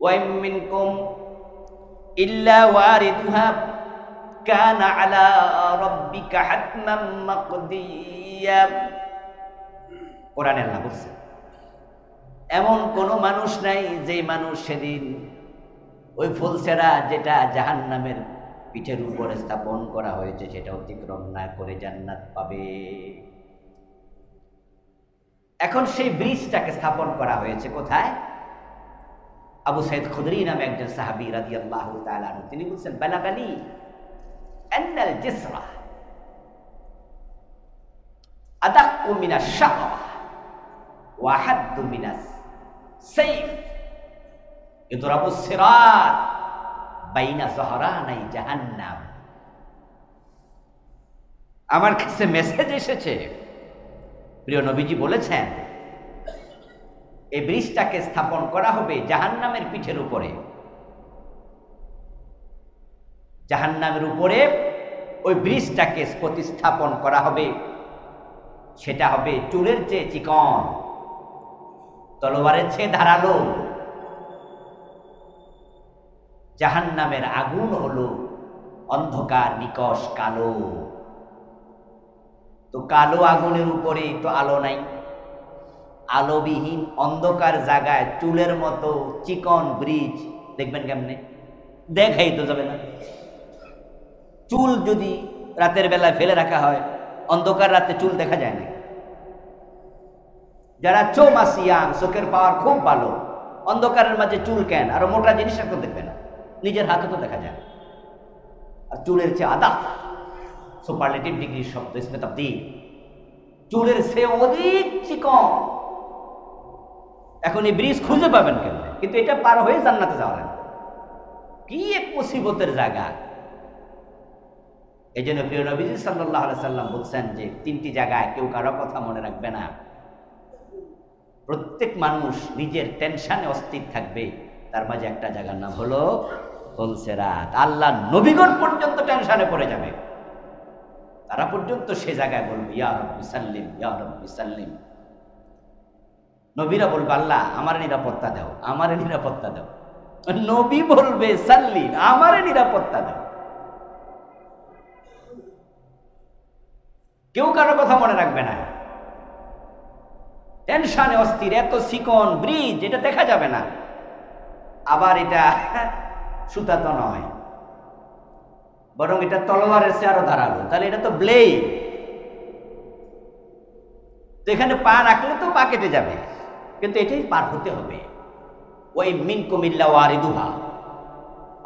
ওয়া মিনকুম ইল্লা ওয়ারিদুহা কানা আলা রাব্বিকা হাতমান মাকদিয়া। কোরআনে আল্লাহ বলছেন এমন কোন মানুষ নাই যে মানুষ সেদিন ওই ফুলছেরা যেটা জাহান্নামের পিঠের উপরে স্থাপন করা হয়েছে সেটা অতিক্রম না করে জান্নাত পাবে। এখন সেই ব্রিজটাকে স্থাপন করা হয়েছে কোথায়? আবু সাইদ খুদরি নামে একজন সাহাবী রাদিয়াল্লাহু তাআলা আনহু তিনি বলছেন বালাগানি আন্নাল জিসরা আদাক্কু মিনাশ শাকওয়া ওয়া হাদ্দু মিনাস সাইফ ইদরাবুস সিরাত বাইনা যহরানাই জাহান্নাম। আমার কাছে মেসেজ এসেছে, প্রিয় নবীজি বলেছেন এই ব্রিজটাকে স্থাপন করা হবে জাহান্নামের পিঠের উপরে। জাহান্নামের উপরে ওই ব্রিজটাকে প্রতিস্থাপন করা হবে, সেটা হবে চুলের চেয়ে চিকন, তলোয়ারের চেয়ে ধারালো। জাহান্নামের আগুন হলো অন্ধকার নিকষ কালো। তো কালো আগুনের উপরে তো আলো নাই, আলোবিহীন অন্ধকার জায়গায় চুলের মতো চিকন ব্রিজ দেখবেন কেমনে? দেখাই তো যাবে না। চুল যদি রাতের বেলায় ফেলে রাখা হয়, অন্ধকার রাতে চুল দেখা যায় না। যারা চৌমাসিয়াং, চোখের পাওয়ার খুব ভালো, অন্ধকারের মাঝে চুল কেন? আরো মোটা জিনিস এখন দেখবে না, নিজের হাতে তো দেখা যায়। আর চুলের চেয়ে আদা সুপারলেটিভ ডিগ্রি শব্দ, ইসমে তাবদীল, চুলের চেয়ে অধিক চিকন। এখন এই ব্রিজ খুঁজে পাবেন কেন? কিন্তু এটা পার হয়ে জান্নাতে যাওয়া লাগে। কি এক মুসিবতের জায়গা! এই জন্য প্রিয় নবীজি সাল্লাল্লাহু আলাইহি সাল্লাম বলছেন যে তিনটি জায়গায় কেউ কারো কথা মনে রাখবে না। প্রত্যেক মানুষ নিজের টেনশনে অস্থির থাকবে, তার মাঝে একটা জায়গার নাম হলো ফুলসেরাত। আল্লাহ নবীগণ পর্যন্ত টেনশনে পড়ে যাবে, তারা পর্যন্ত সে জায়গায় বলবে ইয়া রাব্বি সাল্লিম, ইয়া রাব্বি সাল্লিম। নবীরা বলবে আল্লাহ আমার নিরাপত্তা দাও, আমার নিরাপত্তা দাও। নবী বলবে সাল্লিম, আমার নিরাপত্তা দাও। কেউ কারো কথা মনে রাখবে না, টেনশনে অস্থির। এত চিকন ব্রিজ, এটা দেখা যাবে না। আবার এটা সুতা তো নয়, বরং এটা তলোয়ারের চেয়ে আরো ধারালো। তাহলে এটা তো ব্লেড। তো এখানে পা রাখলে তো পা কেটে যাবে, কিন্তু এটাই পার হতে হবে। ওই মিনকুম ইল্লা ওয়ারিদুহা,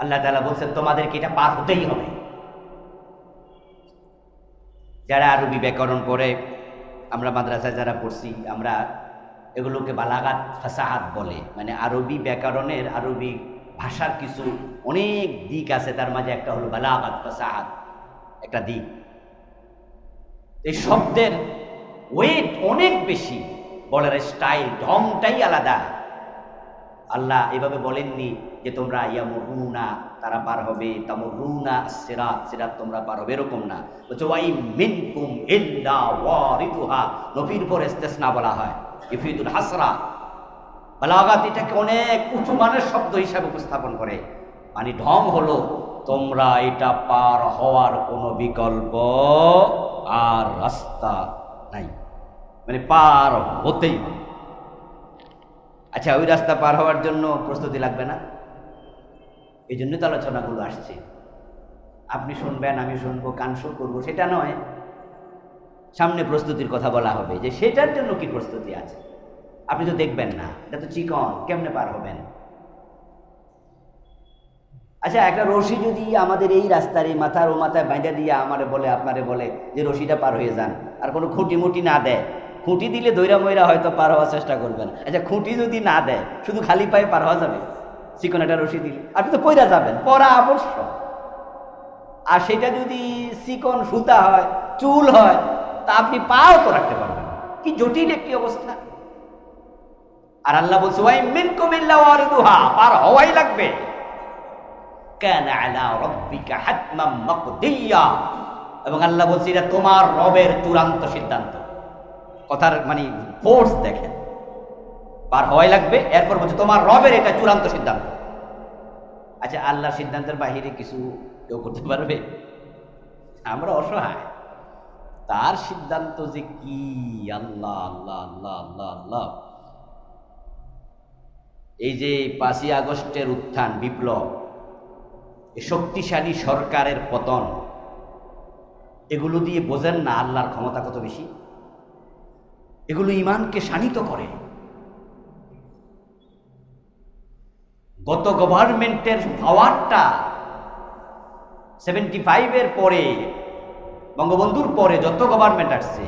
আল্লাহ তাআলা বলছেন তোমাদেরকে এটা পার হতেই হবে। যারা আরবি ব্যাকরণ পড়ে, আমরা মাদ্রাসায় যারা পড়ছি, আমরা এগুলোকে বালাগাত ফাসাহাত বলে। মানে আরবি ব্যাকরণের, আরবি ভাষার কিছু অনেক দিক আছে, তার মাঝে একটা হলো বালাগাত ফাসাহাত, একটা দিক। এই শব্দের ওয়েট অনেক বেশি, বলার স্টাইল, ঢংটাই আলাদা। আল্লাহ এভাবে বলেননি যে তোমরা ইয়ামুরুনা, তারা পার হবে, তামুরুনা সিরাত, সিরাত তোমরা পার হবে, এরকম না। বলছে ওয়াই মিনকুম ইল্লা ওয়ারিদুহা, নফির পর ইস্তিসনা বলা হয়, ইফিদুল হাসরা। বালাগাত এটাকে অনেক উঁচু মানের শব্দ হিসাবে উপস্থাপন করে। মানে ঢং হলো তোমরা এটা পার হওয়ার কোনো বিকল্প আর রাস্তা নাই, মানে পার হতেই হবে। আচ্ছা, ওই রাস্তা পার হওয়ার জন্য প্রস্তুতি লাগবে না? এই জন্য তো আলোচনাগুলো আসছে। আপনি শুনবেন, আমি শুনবো, কান শো করবো, সেটা নয়। সামনে প্রস্তুতির কথা বলা হবে যে সেটার জন্য কি প্রস্তুতি আছে। আপনি তো দেখবেন না, এটা তো চিকন, কেমনে পার হবেন? আচ্ছা, একটা রশি যদি আমাদের এই রাস্তার এই মাথার ও মাথায় বাইঁধা দিয়ে আমারে বলে, আপনারে বলে যে রশিটা পার হয়ে যান, আর কোনো খুঁটি মুটি না দেয়, খুঁটি দিলে দৈরা ময়রা হয়তো পার হওয়ার চেষ্টা করবেন। আচ্ছা, খুঁটি যদি না দেয়, শুধু খালি পায়ে পার হওয়া যাবে? চিকন একটা রশি দিলে আপনি তো পয়রা যাবেন, পরা আবশ্যক। আর সেটা যদি চিকন সুতা হয়, চুল হয়, তা আপনি পাও তো রাখতে পারবেন। কি জটিল একটি অবস্থা! আর আল্লাহ বলছে ওয়াই মিনকুম ইল্লা ওয়ারিদুহা, পার হওয়াই লাগবে। কানা আলা রাব্বিকা হাতমান মাকদিয়া, এবং আল্লাহ বলছে এটা তোমার রবের চূড়ান্ত সিদ্ধান্ত। কথার মানে ফোর্স দেখেন, পার হওয়াই লাগবে। এরপর বলছে তোমার রবের এটা চূড়ান্ত সিদ্ধান্ত। আচ্ছা, আল্লাহর সিদ্ধান্তের বাহিরে কিছু কেউ করতে পারবে? আমরা অসহায়। তার সিদ্ধান্ত যে কি! আল্লাহ আল্লাহ আল্লাহ আল্লাহ আল্লাহ। এই যে 5ই আগস্টের উত্থান, বিপ্লব, শক্তিশালী সরকারের পতন, এগুলো দিয়ে বোঝেন না আল্লাহর ক্ষমতা কত বেশি। এগুলো ঈমানকে শানিত করে। গত গভর্নমেন্টের পাওয়ারটা 75-এর পরে, বঙ্গবন্ধুর পরে যত গভর্নমেন্ট আসছে,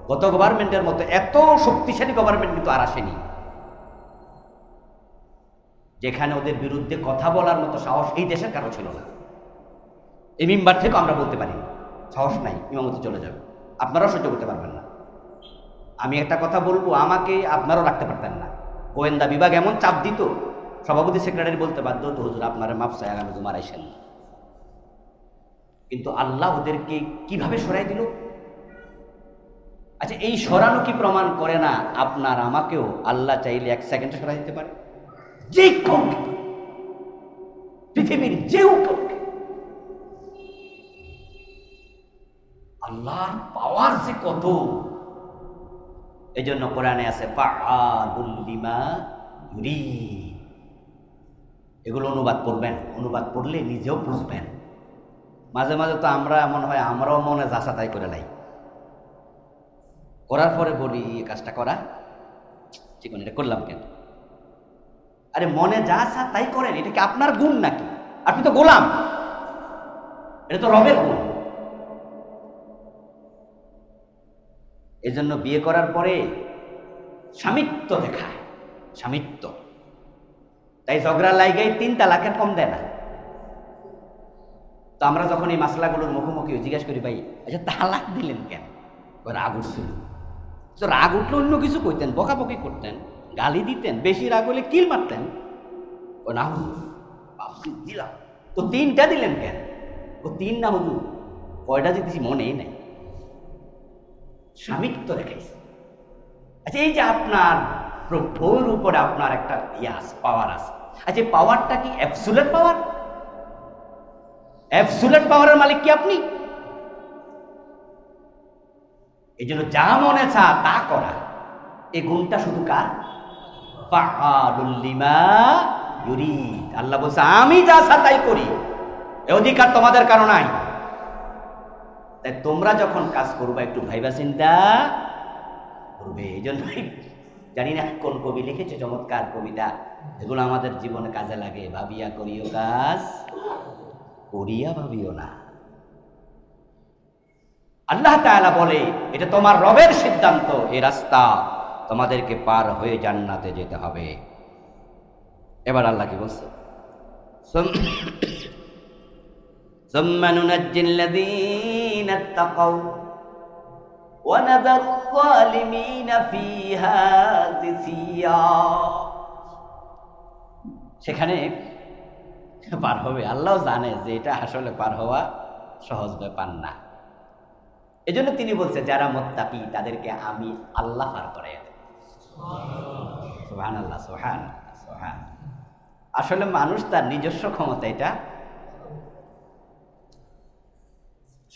গত গভর্নমেন্টের মতো এত শক্তিশালী গভর্নমেন্ট কিন্তু আর আসেনি, যেখানে ওদের বিরুদ্ধে কথা বলার মতো সাহস এই দেশের কারো ছিল না। এই মিম্বার থেকে আমরা বলতে পারি সাহস নাই, ইমামতি চলে যাবে, আপনারাও সহ্য করতে পারবেন না। আমি একটা কথা বলবো, আমাকে আপনারাও রাখতে পারতেন না। গোয়েন্দা বিভাগ এমন চাপ দিত, সভাপতি সেক্রেটারি বলতে বাধ্য হতো, হুজুর আপনারা মাফ চাই, আগামী জুমার আইসেন। কিন্তু আল্লাহ ওদেরকে কিভাবে সরাই দিল। আচ্ছা, এই সরানো কি প্রমাণ করে না আপনার আমাকেও আল্লাহ চাইলে 1 সেকেন্ডে সরাই দিতে পারে? যে কাউকে, পৃথিবীর যেও কাউকে। আল্লাহর পাওয়ার যে কত! এই জন্য কোরআনে আছে ফাআলুল লিমা ইউরিদ। এগুলো অনুবাদ করবেন, অনুবাদ করলে নিজেও বুঝবেন। মাঝে মাঝে তো আমরা এমন হয়, আমরাও মনে যাচা তাই করে নাই, করার পরে বলি এই কাজটা করা ঠিক, এটা করলাম কেন? আরে মনে যা আসা তাই করেন, এটা কি আপনার গুণ নাকি? আপনি তো গোলাম, এটা তো রবের গুণ। এই জন্য বিয়ে করার পরে স্বামিত্ব দেখায়, স্বামিত্ব। তাই ঝগড়া লাগাই 3 তালাকের কম দেয় না। তো আমরা যখন এই মাসলাগুলোর মুখোমুখি জিজ্ঞাসা করি, ভাই আচ্ছা তালাক দিলেন কেন? রাগ উঠছিল। তো রাগ উঠলে অন্য কিছু কইতেন, বকাবকি করতেন, গালি দিতেন, বেশি রাগ হলে কিল মারতেন। ও না হুজুর, দিলাম তো 3টা দিলেন কেন? ও 3 না হুজুর, কয়টা দিতেছি মনেই নাই। স্বামিত্ব রেখেছে। আচ্ছা, এই যে আপনার বউর উপরে আপনার একটা পাওয়ার আছে, আচ্ছা পাওয়ারটা কি অ্যাবসুলেট পাওয়ার? অ্যাবসুলেট পাওয়ারের মালিক কি আপনি? এই জন্য যা মনে চা তা করা, এই গুণটা শুধু কার? ফাআলুল লিমা ইউরিদ। আল্লাহ বলছে আমি যা চা তাই করি, এই অধিকার তোমাদের কারো নাই। তাই তোমরা যখন কাজ করবে একটু ভাইবা চিন্তা করবে। এই জন্যই জানি না কোন কবি লিখেছে চমৎকার কবিতা, এগুলো আমাদের জীবনে কাজে লাগে। ভাবিয়া করিও কাজ, করিয়া ভাবিও না। আল্লাহ তাআলা বলে এটা তোমার রবের সিদ্ধান্ত, এই রাস্তা তোমাদেরকে পার হয়ে জান্নাতে যেতে হবে। এবার আল্লাহ কি বলছে? সুম্মা নুনাজ্জিল লাযীনা ইত্তাকাউ ওয়া নাযারু যালিমিনা ফিহা জিসিয়া। সেখানে পার হবে। আল্লাহ জানে যে এটা আসলে পার হওয়া সহজ ব্যাপার না। এজন্য তিনি বলছে যারা মুত্তাকি তাদেরকে আমি আল্লাহ পার করাই দেব। সুবহানাল্লাহ, সুবহানাল্লাহ, সুবহানাল্লাহ। আসলে মানুষ তার নিজস্ব ক্ষমতা এটা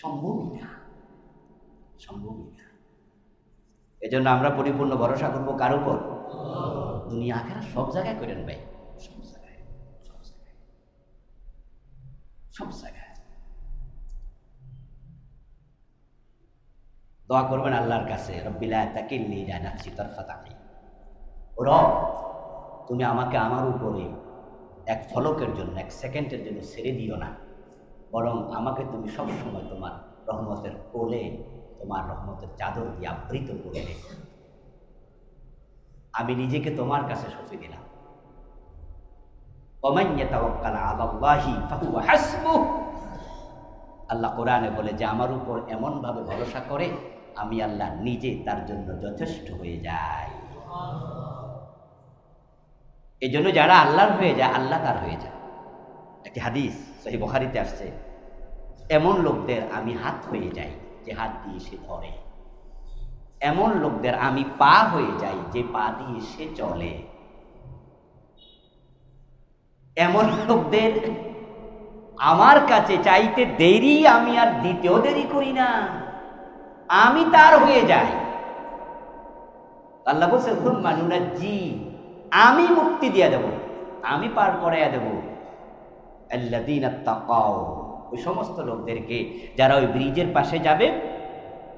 সম্ভবই না, সম্ভবই না। এজন্য আমরা পরিপূর্ণ ভরসা করবো কার উপর? দুনিয়া আখিরাত সব জায়গায় করেন ভাই, সব জায়গায়, সব জায়গায়, সব জায়গায়। দোয়া করবেন আল্লাহর কাছে, রব্বি লা তাকিলনি ইলা নাফসি তারফাতা আইন। ও রব, তুমি আমাকে আমার উপরে 1 ফলকের জন্য, 1 সেকেন্ডের জন্য ছেড়ে দিও না, বরং আমাকে তুমি সবসময় তোমার রহমতের কোলে, তোমার রহমতের চাদর দিয়ে আবৃত করে রেখো। আমি নিজেকে তোমার কাছে সঁপে দিলাম। ওমান ইয়াতাওয়াক্কাল আলাল্লাহি ফাহুয়া হাসবুহ। আল্লাহ কোরআনে বলে যে আমার উপর এমন ভাবে ভরসা করে আমি আল্লাহ নিজে তার জন্য যথেষ্ট হয়ে যাই। এই জন্য যারা আল্লাহর হয়ে যায় আল্লাহ তার হয়ে যায়। একটি হাদিস সহিহ বুখারীতে আসছে, এমন লোকদের আমি হাত হয়ে যাই যে হাত দিয়ে সে ধরে, এমন লোকদের আমি পা হয়ে যাই যে পা দিয়ে সে চলে। এমন লোকদের আমার কাছে চাইতে দেরি, আমি আর দিতেও দেরি করি না, আমি তার হয়ে যাই। আল্লাহ বলছে হুম্মা নুনাজ্জি, আমি মুক্তি দিয়ে দেব, আমি পার করাইয়া দেব আল্লাযীনা তাকাও, ওই সমস্ত লোকদেরকে যারা ওই ব্রিজের পাশে যাবে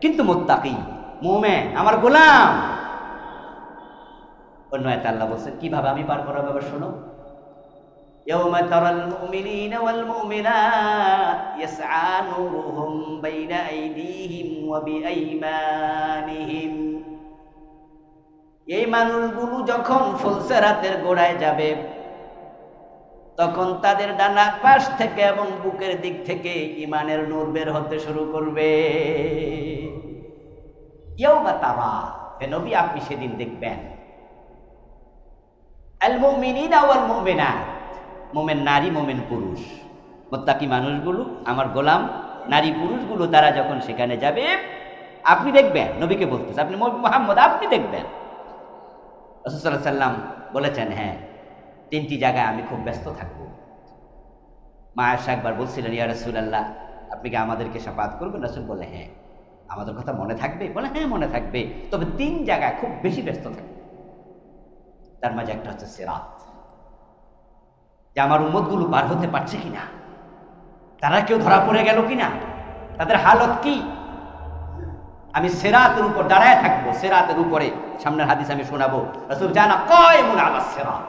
কিন্তু মুত্তাকি মুমিন, আমার গোলাম। অন্য আয়াতে আল্লাহ বলছেন কিভাবে আমি পার করাবো, এবার শোনো। ইয়াউমা তারাল মুমিনিনা ওয়াল মুমিনাত ইয়াসআ নূরুহুম বাইনা আইদিহিম ওয়া বিআইমানিহিম। এই মানুষগুলো যখন ফুলসিরাতের গোড়ায় যাবে তখন তাদের ডানা পাশ থেকে এবং বুকের দিক থেকে ঈমানের নূর বের হতে শুরু করবে। ইয়াউমা তারা, হে নবী আপনি সেদিন দেখবেন আল মুমিনিনা ওয়াল মুমিনাত, মুমিন নারী মুমিন পুরুষ, মুত্তাকি মানুষগুলো আমার গোলাম নারী পুরুষগুলো তারা যখন সেখানে যাবে আপনি দেখবেন, নবীকে বলতেছে, আপনি মুহাম্মদ আপনি দেখবেন। রাসূল সাল্লাল্লাহু আলাইহি সাল্লাম বলেছেন হ্যাঁ, তিনটি জায়গায় আমি খুব ব্যস্ত থাকবো। মা আয়েশা একবার বলছিলেন ইয়া রাসূলুল্লাহ আপনি কি আমাদেরকে শাফাআত করবেন? রাসূল বলে হ্যাঁ। আমাদের কথা মনে থাকবে? বলে হ্যাঁ মনে থাকবে, তবে তিন জায়গায় খুব বেশি ব্যস্ত থাকবে। তার মাঝে একটা হচ্ছে সিরাত, যে আমার উম্মতগুলো পার হতে পারছে কিনা, তারা কেউ ধরা পড়ে গেল কিনা, তাদের হালত কি। আমি সিরাতের উপর দাঁড়ায় থাকবো, সিরাতের উপরে, সামনের হাদিস আমি শোনাবো, রাসূল জানা কায়মুন আলা সিরাত,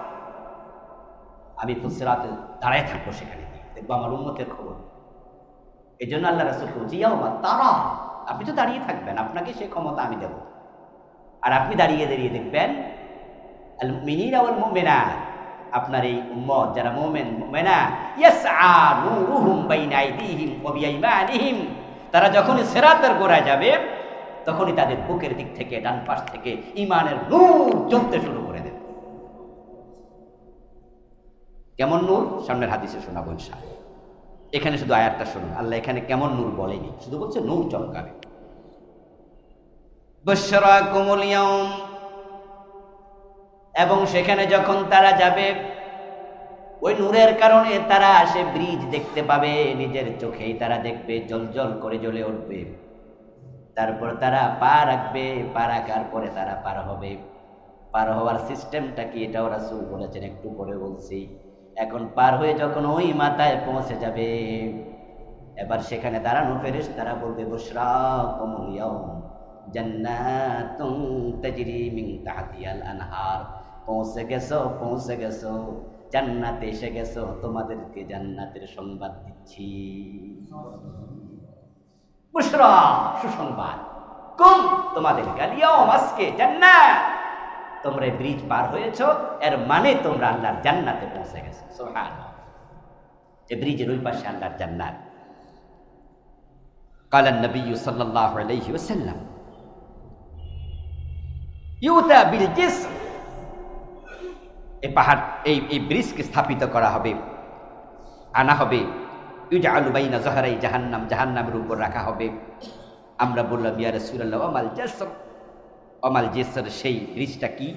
আমি তো সিরাতে দাঁড়ায় থাকবো, সেখানে দেখবো আমার উম্মতের খবর। এই জন্য আল্লাহ রাসূল বলছে ইয়াউমা তারা, আপনি তো দাঁড়িয়ে থাকবেন, আপনাকে সেই ক্ষমতা আমি দেব। আর আপনি দাঁড়িয়ে দাঁড়িয়ে দেখবেন আল মুমিনিনা ওয়াল মুমিনাত, আপনার এই উম্মত যারা মুমিন মুমিনা, ইয়াসআ নূরুহুম বাইনা আইদিহিম ওয়া বিআইমানিহিম, তারা যখনই সিরাতের গোড়ায় যাবে তখনই তাদের বুকের দিক থেকে ডান পাশ থেকে ঈমানের নূর জ্বলতে শুরু করে দেবে। কেমন নূর সামনের হাদিসে শোনাবো ইনশাআল্লাহ। এখানে শুধু আয়াতটা শুনুন, আল্লাহ এখানে কেমন নূর বলেনি, শুধু বলছে নূর চমকাবে। বুশরাকুমুল ইয়াউম, এবং সেখানে যখন তারা যাবে ওই নূরের কারণে তারা সে ব্রিজ দেখতে পাবে, নিজের চোখেই তারা দেখবে, জলজল করে জ্বলে উঠবে। তারপর তারা পা রাখবে, পা রাখার পরে তারা পার হবে। পার হওয়ার সিস্টেমটা কি এটাও রাসূল বলেছেন, একটু পরে বলছি। এখন পার হয়ে যখন ওই মাথায় পৌঁছে যাবে, এবার সেখানে দাঁড়ানো ফেরেশতারা বলবে বুশরাকুমুল ইয়াউম জান্নাতুন তাজরি মিন তাহতিহাল আনহার, পৌঁছে গেছো, পৌঁছে গেছো, জান্নাতে এসে গেছো, তোমাদেরকে জান্নাতের সংবাদ দিচ্ছি। বুশরা, সুসংবাদ, কুম তোমাদের গালিয়াউম, আজকে জান্নাত, তোমরা ব্রিজ পার হয়েছো, এর মানে তোমরা আল্লাহর জান্নাতে পৌঁছে গেছো। সুবহানাল্লাহ, এই ব্রিজের ওই পাশে আল্লাহর জান্নাত। কালা নবী সাল্লাল্লাহু আলাইহি ওয়াসাল্লাম ইউতা বিল জিসর, এই পাহাড় এই ব্রিজকে স্থাপিত করা হবে, আনা হবে, ইউজআলু বাইনা যহরাই জাহান্নাম, জাহান্নামের উপর রাখা হবে। আমরা বললাম ইয়া রাসূলুল্লাহ ওয়ামাল জিসর, ওয়ামাল জিসর, সেই ব্রিজটা কি?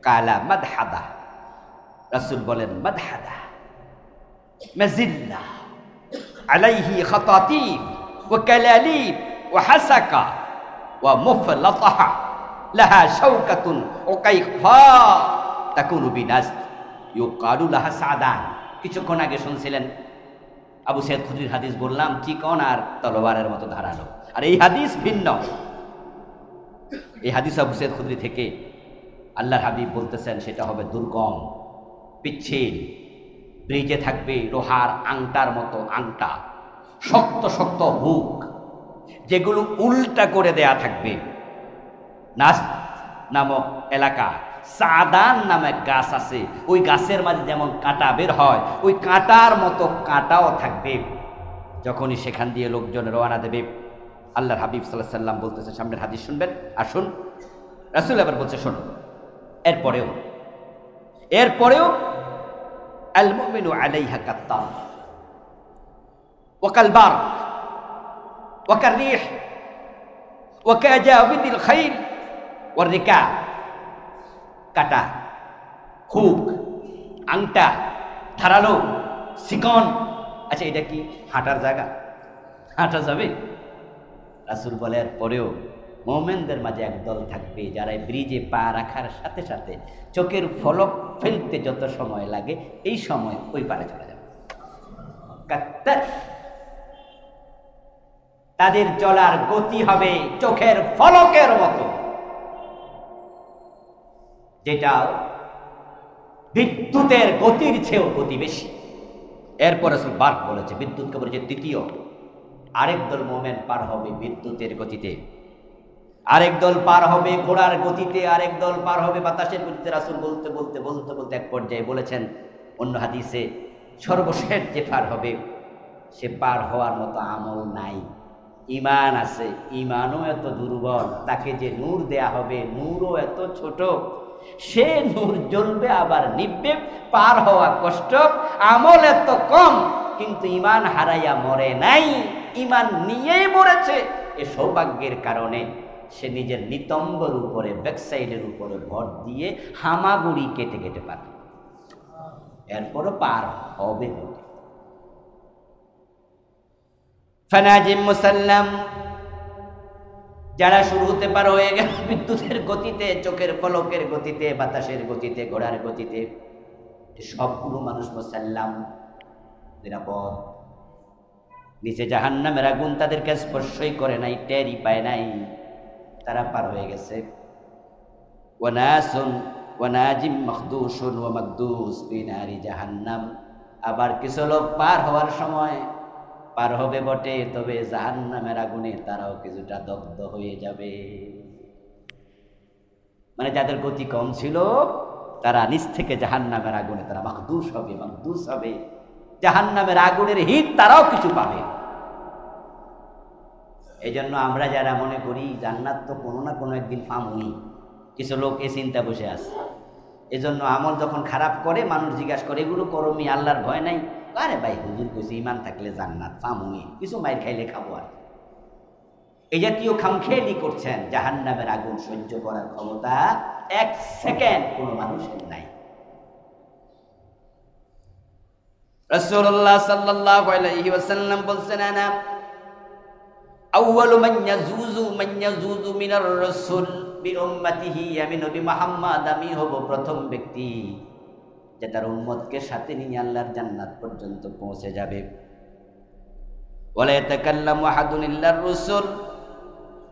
কালা মাদহাদা, রাসূল বলেন মাদহাদা মাজিল্লা আলাইহি খাতাতিফ ওয়া কালালিব ওয়া হাসাকা ওয়া মুফলাতাহা লাহা শাওকাতুন উকাইফা তাকুনু বিনাজদ ইউকালু লাহা সাদান। কিছুক্ষণ আগে শুনছিলেন আবু সাইদ খুদরির হাদিস, বললাম চিকন আর তলোয়ারের মতো ধারালো, আর এই হাদিস ভিন্ন। এই হাদিস আবু সাইদ খুদরি থেকে, আল্লাহর হাবিব বলতেছেন সেটা হবে দুর্গম, পিচ্ছিল, ব্রিজে থাকবে লোহার আংটার মতো আংটা, শক্ত শক্ত হুক, যেগুলো উল্টা করে দেয়া থাকবে। নাজদ নামক এলাকা, সাদান নামে গাছ আছে, ওই গাছের মাঝে যেমন কাঁটা বের হয়, ওই কাঁটার মতো কাঁটাও থাকবে। যখনই সেখান দিয়ে লোকজন রওনা দেবে, আল্লাহর হাবিব সাল্লাল্লাহু আলাইহি সাল্লাম বলতেছে, সামনের হাদিস শুনবেন, আসুন। রাসূল আবার বলছে শোনো, এরপরেও আল মুমিনু আলাইহা কাত্তার ওয়া কালবার ওয়া কাররিহ ওয়া কাজাবিদিল খাইল ওয়া রিকা, কাটা, হুক, আংটা, ধারালো, চিকন। আচ্ছা, এটা কি হাঁটার জায়গা? হাঁটা যাবে? রাসূল বলার পরেও মুমিনদের মাঝে একদল থাকবে যারা ব্রিজে পা রাখার সাথে সাথে চোখের ফলক ফেলতে যত সময় লাগে এই সময় ওই পারে চলে যাবে। তাদের চলার গতি হবে চোখের ফলকের মতো, যেটা বিদ্যুতের গতির চেয়েও গতি বেশি। এরপর রাসূল বার বলেছে, বিদ্যুৎকে বলেছে তৃতীয়। আরেক দল মোমেন পার হবে বিদ্যুতের গতিতে, আরেক দল পার হবে ঘোড়ার গতিতে, আরেক দল পার হবে বাতাসের গতিতে। রাসূল বলতে বলতে বলতে বলতে এক পর্যায়ে বলেছেন অন্য হাদিসে, সর্বশেষ যে পার হবে সে পার হওয়ার মতো আমল নাই, ঈমান আছে, ঈমানও এত দুর্বল, তাকে যে নূর দেয়া হবে নূরও এত ছোট, সে নূর জ্বলবে আবার নিভবে, পার হওয়া কষ্ট, আমল এত কম, কিন্তু ঈমান হারাইয়া মরে নাই, ঈমান নিয়েই মরেছে। এ সৌভাগ্যের কারণে সে নিজের নিতম্বর উপরে, ব্যাকসাইডের উপরে ভর দিয়ে হামাগুড়ি কেটে কেটে পারে, এরপরও পার হবে। ফানাজিম মুসাল্লাম, যারা শুরু হতে পার হয়ে গেল বিদ্যুতের গতিতে, চোখের পলকের গতিতে, বাতাসের গতিতে, ঘোড়ার গতিতে, সবগুলো মানুষ মুসাল্লাম, নিরাপদ। নিচে জাহান্নামের আগুন তাদেরকে স্পর্শই করে নাই, টেরই পায় নাই, তারা পার হয়ে গেছে। ওয়ানাসুন ওয়ানাজিম মাখদুসুন ওয়া মাকদুস ফি নারি জাহান্নাম। আবার কিছু লোক পার হওয়ার সময় পার হবে বটে, তবে জাহান্নামের আগুনে তারাও কিছুটা দগ্ধ হয়ে যাবে। মানে যাদের গতি কম ছিল তারা নিচ থেকে জাহান্নামের আগুনে তারা মাকদুস হবে, মাকদুস হবে, জাহান্নামের আগুনের হিট তারাও কিছু পাবে। এই জন্য আমরা যারা মনে করি জান্নাত তো কোনো না কোনো একদিন পামুই, কিছু লোক এ চিন্তা বসে আছে। এজন্য আমল যখন খারাপ করে মানুষ জিজ্ঞাসা করে, এগুলো করমি, আল্লাহর ভয় নাই? আরে ভাই, হুজুর কইছে ঈমান থাকলে জান্নাত পামুই, কিছু মাইর খাইলে খাবো। আর এই জাতীয় খামখেয়ালি করছেন, জাহান্নামের আগুন সহ্য করার ক্ষমতা এক সেকেন্ড কোনো মানুষের নাই। রাসূলুল্লাহ সাল্লাল্লাহু আলাইহি ওয়াসাল্লাম বলছেন, আনা আউয়ালু মান ইয়াজুজু মিনার রাসূল বিউম্মতিহি। আমি নবী মুহাম্মদ, আমি হব প্রথম ব্যক্তি যে তার উম্মতকে সাথে নিয়ে আল্লাহর জান্নাত পর্যন্ত পৌঁছে যাবে। ওয়ালা ইয়াতাকাল্লামু আহাদুন ইল্লার রাসূল।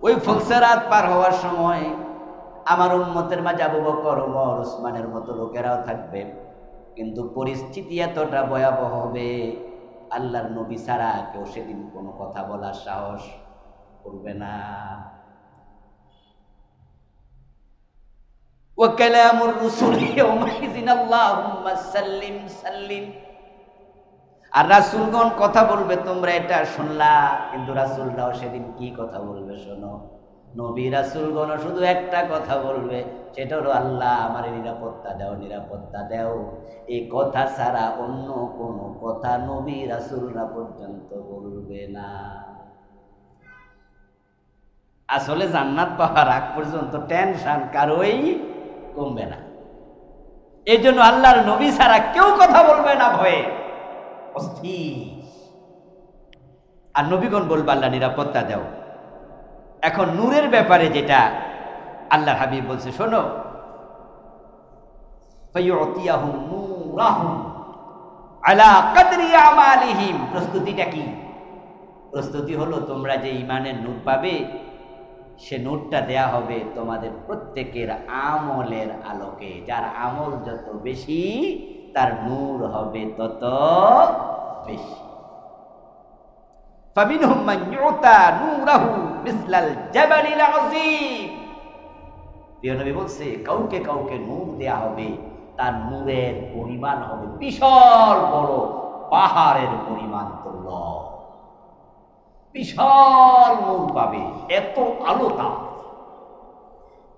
ওই ফুলসিরাত পার হওয়ার সময় আমার উম্মতের মাঝে আবু বকর, ওমর, ওসমানের মতো লোকেরাও থাকবে, কিন্তু পরিস্থিতি এতটা ভয়াবহ হবে আল্লাহর নবী ছাড়া কেউ সেদিন কোনো কথা বলার সাহস করবে না। ওয়া কালামুর রাসূল ইয়াউমাইযিন আল্লাহুম্মা সাল্লিম সাল্লিম। আর রাসূলগণ কথা বলবে, তোমরা এটা শুনলা, কিন্তু রাসূলরাও সেদিন কি কথা বলবে শোনো। নবী রাসূলগণ শুধু একটা কথা বলবে, সেটা হলো আল্লাহ আমার নিরাপত্তা দাও, নিরাপত্তা দাও। এই কথা ছাড়া অন্য কোনো কথা নবী রাসূলরা পর্যন্ত বলবে না। আসলে জান্নাত পাওয়ার আগ পর্যন্ত টেনশন কারোই কমবে না। এই জন্য আল্লাহর নবী ছাড়া কেউ কথা বলবে না ভয়ে, অস্থির। আর নবীগণ বলবে আল্লাহ নিরাপত্তা দাও। এখন নূরের ব্যাপারে যেটা আল্লাহর হাবিব বলছে, শোনো, ফায়ুতিয়াহুম নূরাহুম আলা কদরি আমালিহিম। প্রস্তুতিটা কি? প্রস্তুতি হলো তোমরা যে ঈমানের নূর পাবে, সে নূরটা দেয়া হবে তোমাদের প্রত্যেকের আমলের আলোকে। যার আমল যত বেশি তার নূর হবে তত বেশি। ফামিনহুম মান ইউতা নূরাহু মিসলাল জাবালিল আযীম। প্রিয় নবী বলছে, কাউকে কাউকে নূর দেয়া হবে, তার নূরের পরিমাণ হবে বিশাল বড় পাহাড়ের পরিমাণ তুল্য। বিশাল নূর পাবে, এত আলো তা।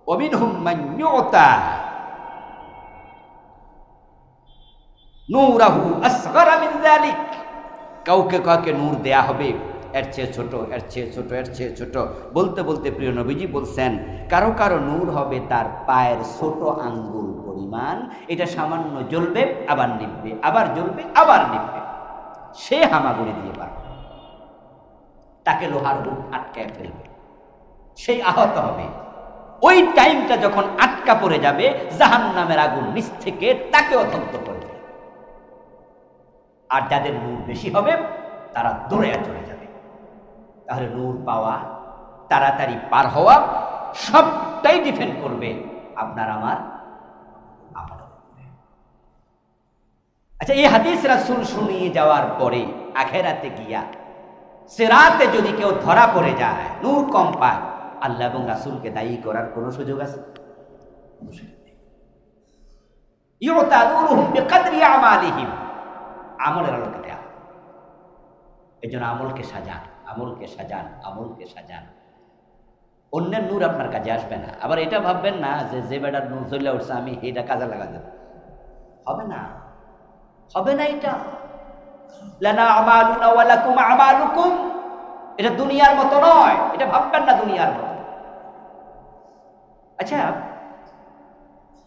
ওয়ামিনহুম মান ইউতা নূরাহু আসগারা মিন যালিক। কাউকে কাউকে নূর দেয়া হবে এর চেয়ে ছোট, এর চেয়ে ছোট, এর চেয়ে ছোট বলতে বলতে প্রিয় নবীজি বলছেন কারো কারো নূর হবে তার পায়ের ছোট আঙ্গুল পরিমাণ, এটা সামান্য জ্বলবে আবার নিভবে, আবার জ্বলবে আবার নিভবে, সে হামাগুড়ি দিয়ে পারবে, তাকে লোহার বুক আটকায় ফেলবে, সেই আহত হবে। ওই টাইমটা যখন আটকা পড়ে যাবে জাহান্নামের আগুন নিচ থেকে তাকেও দগ্ধ করবে। আর যাদের নূর বেশি হবে তারা দৌড়ে চলে যাবে। তাহলে নূর পাওয়া, তাড়াতাড়ি পার হওয়া সবটাই ডিপেন্ড করবে আপনার আমার আমল। আচ্ছা, এই হাদিস রাসূল শুনিয়ে যাওয়ার পরে আখিরাতে গিয়া সিরাতে যদি কেউ ধরা পড়ে যায়, নূর কম পায়, আল্লাহ এবং রাসূলকে দায়ী করার কোন সুযোগ আছে? ইউতা নূরুহুম বিকদরি আমালিহিম, আমলের আলোকে দেয়া। এই জন্য আমলকে সাজান, আমলকে সাজান, আমলকে সাজান। অন্যের নূর আপনার কাজে আসবে না। আবার এটা ভাববেন না যে বেটার নূর চলে উঠছে আমি এটা কাজে লাগা দেব, হবে না, হবে না। এটা লানা আমালুনা ওয়া লাকুম আমালুকুম, এটা দুনিয়ার মতো নয়, এটা ভাববেন না দুনিয়ার মতো। আচ্ছা,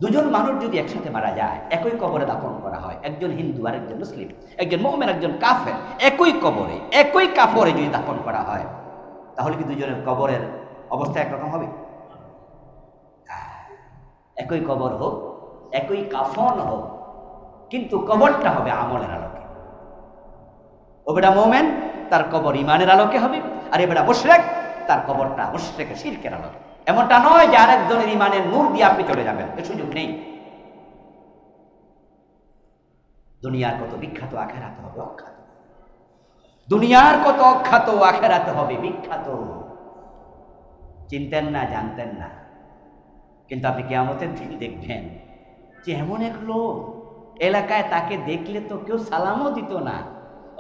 দুজন মানুষ যদি একসাথে মারা যায়, একই কবরে দাফন করা হয়, একজন হিন্দু আর একজন মুসলিম, একজন মুমিন একজন কাফের, একই কবরে একই কাফরে যদি দাফন করা হয়, তাহলে কি দুজনের কবরের অবস্থা একরকম হবে? একই কবর হোক, একই কাফন হোক, কিন্তু কবরটা হবে আমলের আলোকে। ও বেটা মুমিন, তার কবর ঈমানের আলোকে হবে, আর এ বেটা মুশরিক, তার কবরটা মুশরিকের শিরকের আলোকে। এমনটা নয় যে আরেকজনের ঈমানের নূর দিয়ে আপনি চলে যাবেন, এ সুযোগ নেই। দুনিয়ার কত বিখ্যাত, আখিরাতে হবে অখ্যাত। দুনিয়ার কত অখ্যাত, আখিরাতে হবে বিখ্যাত। চিনতেন না, জানতেন না, কিন্তু আপনি কিয়ামতের দিন দেখবেন যে এমন এক লোক এলাকায়, তাকে দেখলে তো কেউ সালামও দিত না,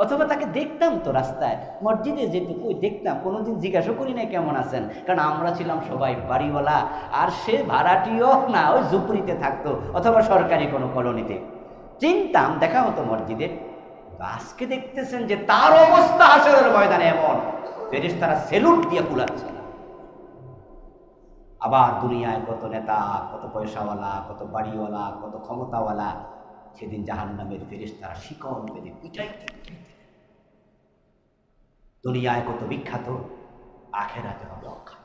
অথবা তাকে দেখতাম তো রাস্তায়, মসজিদে যেত, কই দেখতাম, কোনোদিন জিজ্ঞাসা করি না কেমন আছেন, কারণ আমরা ছিলাম সবাই বাড়িওয়ালা, আর সে ভাড়াটিও না, ওই ঝুপড়িতে থাকতো অথবা সরকারি কোনো কলোনিতে। চিনতাম, দেখা হতো মসজিদে। আজকে দেখতেছেন যে তার অবস্থা হাসরের ময়দানে এমন, ফেরেশতারা সেলুট দিয়ে কুলাচ্ছে। আবার দুনিয়ায় কত নেতা, কত পয়সাওয়ালা, কত বাড়িওয়ালা, কত ক্ষমতাওয়ালা, সেদিন জাহান্নামের ফেরেশতারা শিকল বেঁধে পিটাইতে। দুনিয়ায় কত বিখ্যাত, আখিরাতে হবে অখ্যাত।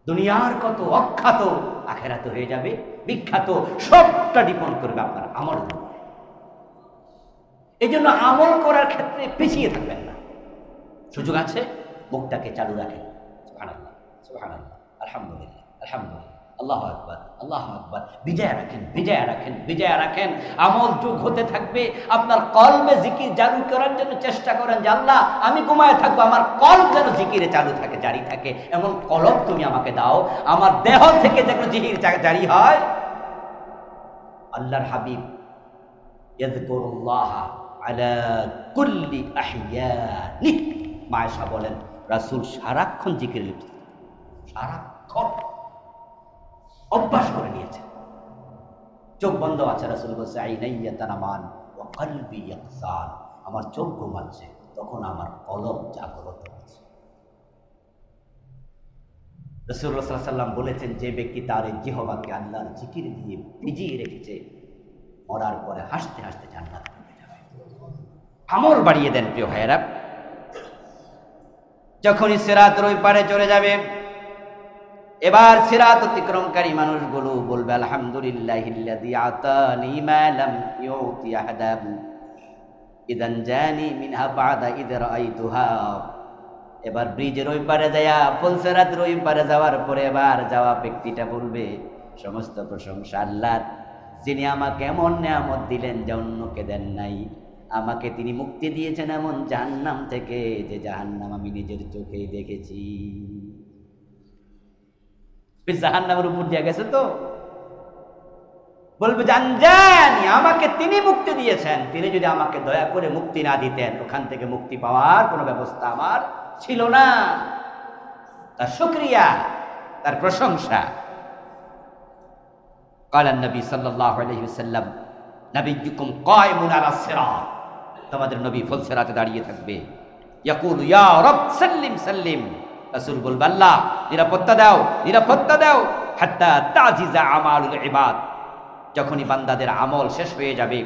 দুনিয়ার কত অখ্যাত, আখিরাতে হয়ে যাবে বিখ্যাত। সবটা ডিপেন্ড করবে আপনার আমল। এই জন্য আমল করার ক্ষেত্রে পিছিয়ে থাকবেন না। সুযোগ আছে, মুখটাকে চালু রাখেন। সুবহানাল্লাহ, সুবহানাল্লাহ, আলহামদুলিল্লাহ, আলহামদুলিল্লাহ, আল্লাহু আকবার, আল্লাহু আকবার। বিজয় রাখেন, বিজয় রাখেন, বিজয় রাখেন। আমল যোগ হতে থাকবে। আপনার কলবে জিকির জারি করার জন্য চেষ্টা করেন যে আল্লাহ, আমি ঘুমায় থাকবো, আমার কলব যেন জিকিরে চালু থাকে, জারি থাকে, এমন কলব তুমি আমাকে দাও। আমার দেহ থেকে যেন জিকির জারি হয়। আল্লাহর হাবিব ইয়াযকুরুল্লাহ আলা কুল্লি আহইয়ানি, মায়েশা বলেন রাসূল সারাক্ষণ জিকিরে লিপ্ত, সারাক্ষণ অভ্যাস করে নিয়েছেন। চোখ বন্ধ আছে, রাসূল বলছে আইনাইয়া তানামান ওয়া কলবি ইয়াকসান, আমার চোখ ঘুমাচ্ছে, তখন আমার কলব জাগ্রত আছে। রাসূলুল্লাহ সাল্লাল্লাহু আলাইহি ওয়াসাল্লাম বলেছেন, যে ব্যক্তি তার এই জিহ্বাকে আল্লাহর জিকির দিয়ে ভিজিয়ে রেখেছে, মরার পরে হাসতে হাসতে জান্নাতে ঢুকে যাবে। আমল বাড়িয়ে দেন প্রিয় ভাইয়েরা। যখনই সিরাতের ওই পারে চলে যাবে, এবার সিরাত অতিক্রমকারী মানুষগুলো বলবে আলহামদুলিল্লাহিল্লাযী আতানি মা লাম ইউতি আহাদান ইদান জানি মিনহা বাদা ইদ রাআইতুহা। এবার ব্রিজের ওই পারে যায়া, ফুলসিরাতের ওই পারে যাওয়ার পরে এবার যাওয়া ব্যক্তিটা বলবে, সমস্ত প্রশংসা আল্লাহর, যিনি আমাকে এমন নিয়ামত দিলেন যা অন্যকে দেন নাই। আমাকে তিনি মুক্তি দিয়েছেন এমন জাহান্নাম থেকে, যে জাহান্নাম আমি নিজের চোখেই দেখেছি। জাহান্নামের উপর দিয়ে গেছে তো বলবে জানি আমাকে তিনি মুক্তি দিয়েছেন। তিনি যদি আমাকে দয়া করে মুক্তি না দিতেন, ওখান থেকে মুক্তি পাওয়ার কোনো ব্যবস্থা আমার ছিল না। তার শুকরিয়া, তার প্রশংসা। قال النبي صلى الله عليه وسلم نبيكم قائم على الصراط, তোমাদের নবী ফুলসিরাতে দাঁড়িয়ে থাকবে। ইয়াকুল ইয়া রব সাল্লিম সাল্লিম, রাসূল বলবে আল্লাহ নিরাপত্তা দাও, নিরাপত্তা দাও। হাত্তা তাজিজা আমালুল ইবাদ, যখনই বান্দাদের আমল শেষ হয়ে যাবে,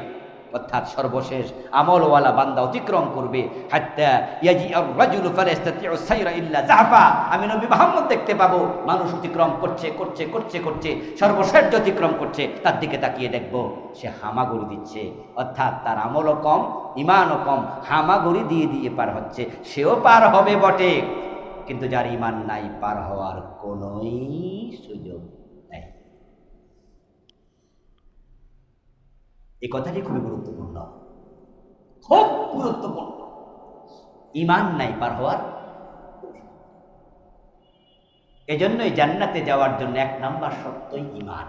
অর্থাৎ সর্বশেষ আমলওয়ালা বান্দা অতিক্রম করবে, হাত্তা ইয়াজিআর রাজুলু ফালাস্তাতিউ সাইরা ইল্লা যাহফা, আমি নবী মুহাম্মদ দেখতে পাবো মানুষ অতিক্রম করছে করছে করছে করছে, সর্বশেষ অতিক্রম করছে, তার দিকে তাকিয়ে দেখব সে হামাগুড়ি দিচ্ছে, অর্থাৎ তার আমলও কম ইমানও কম, হামাগুড়ি দিয়ে দিয়ে পার হচ্ছে। সেও পার হবে বটে, কিন্তু যার ইমান নাই পার হওয়ার কোনোই সুযোগ নাই। এই কথাটি খুবই গুরুত্বপূর্ণ, খুব গুরুত্বপূর্ণ। ইমান নাই পার হওয়ার। এজন্যই জান্নাতে যাওয়ার জন্য 1 নাম্বার শর্তই ইমান।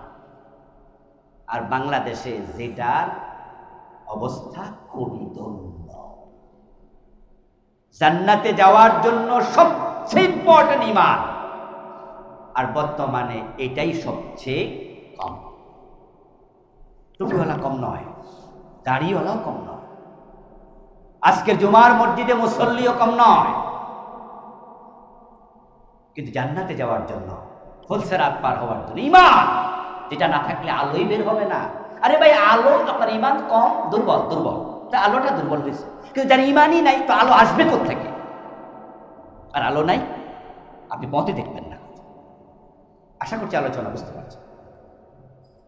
আর বাংলাদেশে যেটার অবস্থা খুবই দয়নীয়, জান্নাতে যাওয়ার জন্য সবচেয়ে ইম্পর্টেন্ট ইমান, আর বর্তমানে এটাই সবচেয়ে কম। টুপিওয়ালা কম নয়, দাড়িওয়ালাও কম নয়, আজকের জুমার মসজিদে মুসল্লিও কম নয়, কিন্তু জান্নাতে যাওয়ার জন্য, ফুলসেরাত পার হওয়ার জন্য ইমান, যেটা না থাকলে আলোই বের হবে না। আরে ভাই আলো, আপনার ইমান কম, দুর্বল দুর্বল, তা আলোটা দুর্বল হয়েছে, কিন্তু যার ইমানই নাই তো আলো আসবে কোত্থেকে? আর আলো নাই, আপনি পথে দেখবেন না। আশা করছি আলোচনা বুঝতে পারছেন।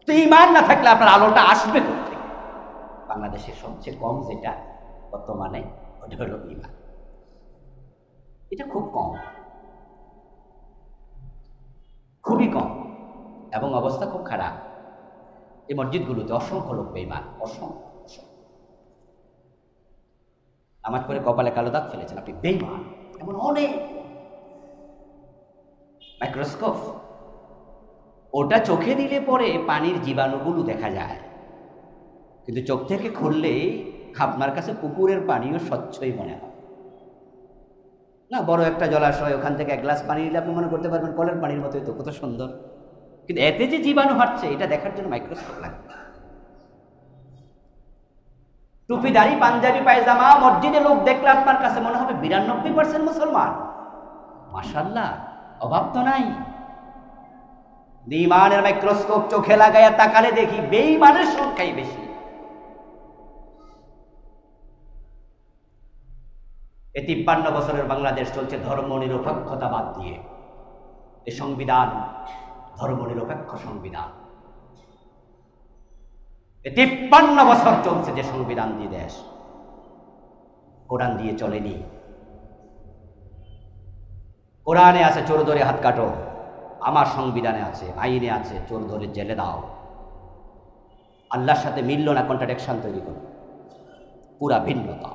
তো ইমান না থাকলে আপনার আলোটা আসবে কোত্থেকে? বাংলাদেশের সবচেয়ে কম যেটা বর্তমানে, ওটা হলো ইমান। এটা খুব কম, খুবই কম, এবং অবস্থা খুব খারাপ। এই মসজিদগুলোতে অসংখ্য লোক বেঈমান, অসংখ্য। নামাজ পড়ে কপালে কালো দাগ ফেলেছেন, আপনি বেঈমান, এমন অনেক। মাইক্রোস্কোপ, ওটা চোখে দিলে পরে পানির জীবাণুগুলো দেখা যায়, কিন্তু চোখ থেকে খুললে আপনার কাছে পুকুরের পানিও স্বচ্ছই মনে হয় না। বড় একটা জলাশয়, ওখান থেকে 1 গ্লাস পানি নিলে আপনি মনে করতে পারবেন কলের পানির মতোই তো, কত সুন্দর, কিন্তু এতে যে জীবাণু হাঁটছে এটা দেখার জন্য মাইক্রোস্কোপ লাগবে। টুপি দাড়ি পাঞ্জাবি পায়জামা মসজিদে লোক দেখলে আপনার কাছে মনে হবে 92% মুসলমান। মাশাআল্লাহ, অভাব তো নাই। ইমানের মাইক্রোস্কোপ চোখে লাগাইয়া তাকালে দেখি বেঈমানের সংখ্যাই বেশি। এই 53 বছরের বাংলাদেশ চলছে ধর্ম নিরপেক্ষতা বাদ দিয়ে। এই সংবিধান ধর্ম নিরপেক্ষ সংবিধান। এই 53 বছর চলছে যে সংবিধান দিয়ে দেশ, কোরআন দিয়ে চলেনি। কোরআনে আছে চোর ধরে হাত কাটো, আমার সংবিধানে আছে, আইনে আছে চোর ধরে জেলে দাও। আল্লাহর সাথে মিলল না, কন্ট্রাডিকশন তৈরি করো, পুরা ভিন্নতা।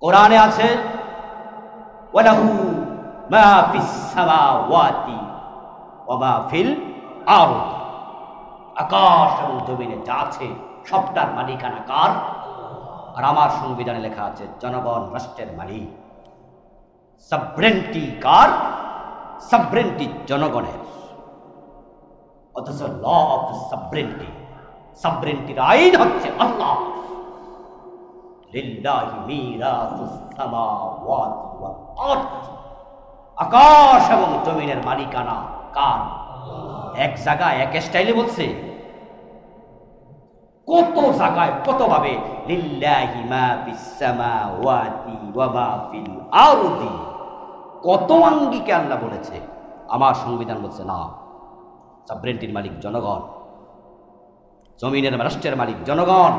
কোরআনে আছে ওয়ালাহু মা ফিস সামাওয়াতি ওয়া মা ফিল আরদ, আকাশ এবং জমিনে যা আছে সবটার মালিকানা কার? আর আমার সংবিধানে লেখা আছে জনগণ রাষ্ট্রের মালিক। সাবরেন্টি কার? সাবরেন্টি জনগণের। অথচ ল অফ সাবরেন্টি, সাবরেন্টির আইন হচ্ছে আল্লাহ। লিল্লাহি মিরাসুস সামাওয়াতি ওয়াল আরদ, আকাশ এবং জমিনের মালিকানা কার? এক জায়গায় এক স্টাইলে বলছে, কত জায়গায় কত ভাবে লিল্লাহি মা ফিস সামাওয়াতি ওয়া মা ফিল আরদি, কত আঙ্গিকে আল্লাহ বলেছে। আমার সংবিধান বলছে না, সাবরেন্টির মালিক জনগণ, জমিনের রাষ্ট্রের মালিক জনগণ।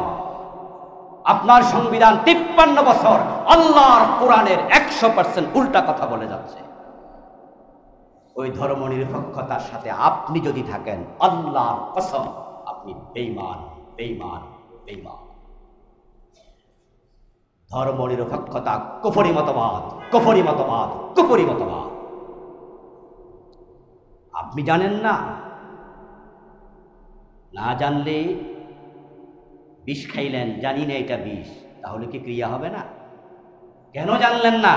আপনার সংবিধান 53 বছর আল্লাহর কোরআনের 100% উল্টা কথা বলে যাচ্ছে। ওই ধর্ম নিরপেক্ষতার সাথে আপনি যদি থাকেন, আল্লাহর কসম আপনি বেঈমান, বেঈমান, বেঈমান। ধর্ম নিরপেক্ষতা কুফরি মতবাদ, কুফরি মতবাদ, কুফরি মতবাদ। আপনি জানেন না, না জানলে বিষ খাইলেন, জানি না এটা বিষ, তাহলে কি ক্রিয়া হবে না? কেন জানলেন না?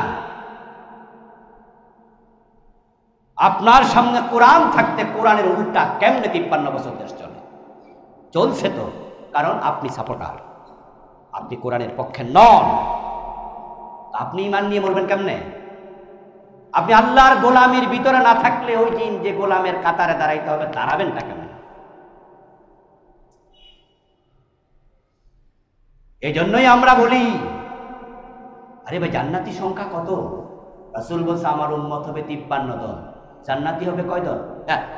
আপনার সামনে কোরআন থাকতে কোরআনের উল্টা কেমনে 53 বছর দেশ চলে? চলছে তো, কারণ আপনি সাপোর্টার, আপনি কোরআনের পক্ষে নন। আপনি ঈমান নিয়ে মরবেন কেমনে? আপনি আল্লাহর গোলামির ভিতরে না থাকলে ওই দিন যে গোলামের কাতারে দাঁড়াইতে হবে দাঁড়াবেনটা কেমন? এই জন্যই আমরা বলি, আরে ভাই জান্নাতি সংখ্যা কত? রাসূল বলছে আমার উম্মত হবে 53 দল, জান্নাতি হবে কয় দল?